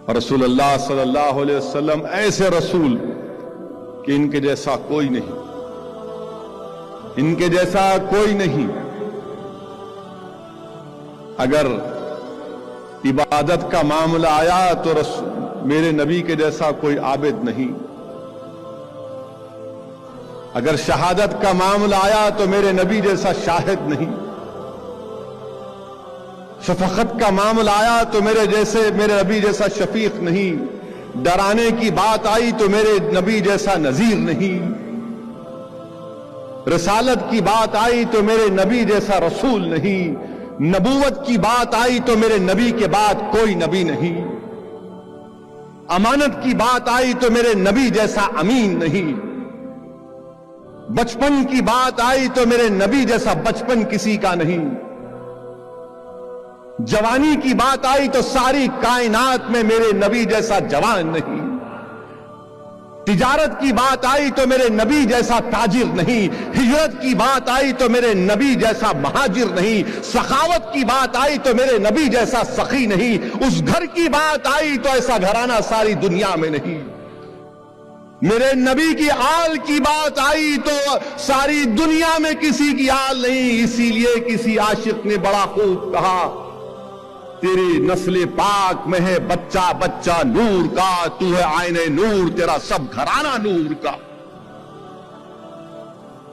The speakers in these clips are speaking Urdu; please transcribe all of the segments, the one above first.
اور رسول اللہ صلی اللہ علیہ وسلم ایسے رسول کہ ان کے جیسا کوئی نہیں، ان کے جیسا کوئی نہیں۔ اگر عبادت کا معاملہ آیا تو میرے نبی کے جیسا کوئی عابد نہیں، اگر شہادت کا معاملہ آیا تو میرے نبی جیسا شاہد نہیں، شفقت کا معاملہ آیا تو میرے نبی جیسا شفیق نہیں، ڈرانے کی بات آئی تو میرے نبی جیسا نذیر نہیں، رسالت کی بات آئی تو میرے نبی جیسا رسول نہیں، نبوت کی بات آئی تو میرے نبی کے بعد کوئی نبی نہیں، امانت کی بات آئی تو میرے نبی جیسا امین نہیں، بچپن کی بات آئی تو میرے نبی جیسا بچپن کسی کا نہیں، جوانی کی بات آئی تو ساری کائنات میں میرے نبی جیسا جوان نہیں، تجارت کی بات آئی تو میرے نبی جیسا تاجر نہیں، ہجرت کی بات آئی تو میرے نبی جیسا مہاجر نہیں، سخاوت کی بات آئی تو میرے نبی جیسا سخی نہیں، اس گھر کی بات آئی تو ایسا گھرانہ ساری دنیا میں نہیں، میرے نبی کی آل کی بات آئی تو ساری دنیا میں کسی کی آل نہیں۔ اسی لیے کسی عاشق نے بڑا خوب کہا، تیری نسل پاک میں ہے بچہ بچہ نور کا، تو ہے آئین نور، تیرا سب گھرانہ نور کا۔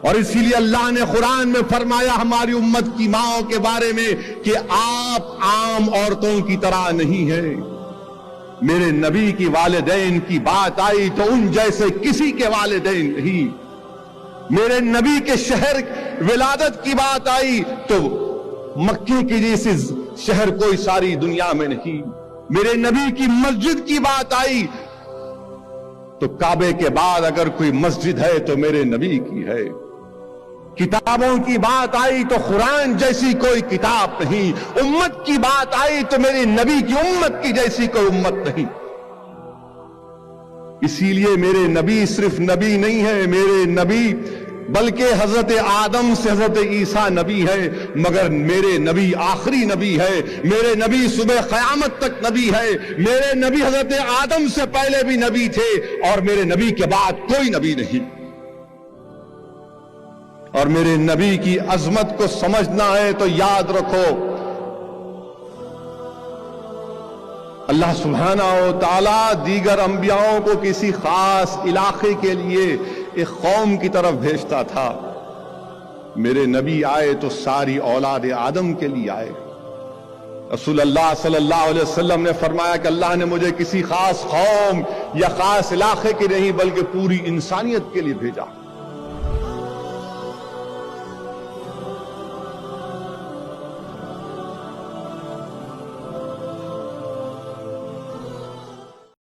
اور اسی لیے اللہ نے قرآن میں فرمایا ہماری امت کی ماؤں کے بارے میں کہ آپ عام عورتوں کی طرح نہیں ہیں۔ میرے نبی کی والدین کی بات آئی تو ان جیسے کسی کے والدین نہیں، میرے نبی کے شہر ولادت کی بات آئی تو مکے کی جیسے شہر کوئی ساری دنیا میں نہیں، میرے نبی کی مسجد کی بات آئی تو کعبے کے بعد اگر کوئی مسجد ہے تو میرے نبی کی ہے، کتابوں کی بات آئی تو قرآن جیسی کوئی کتاب نہیں، امت کی بات آئی تو میرے نبی کی امت کی جیسی کوئی امت نہیں۔ اسی لیے میرے نبی صرف نبی نہیں ہے، میرے نبی بلکہ حضرت آدم سے حضرت عیسیٰ نبی ہے، مگر میرے نبی آخری نبی ہے، میرے نبی صبح قیامت تک نبی ہے، میرے نبی حضرت آدم سے پہلے بھی نبی تھے اور میرے نبی کے بعد کوئی نبی نہیں۔ اور میرے نبی کی عظمت کو سمجھنا ہے تو یاد رکھو، اللہ سبحانہ و تعالی دیگر انبیاءوں کو کسی خاص علاقے کے لیے ایک قوم کی طرف بھیجتا تھا، میرے نبی آئے تو ساری اولاد آدم کے لیے آئے۔ رسول اللہ صلی اللہ علیہ وسلم نے فرمایا کہ اللہ نے مجھے کسی خاص قوم یا خاص علاقے کے نہیں بلکہ پوری انسانیت کے لیے بھیجا۔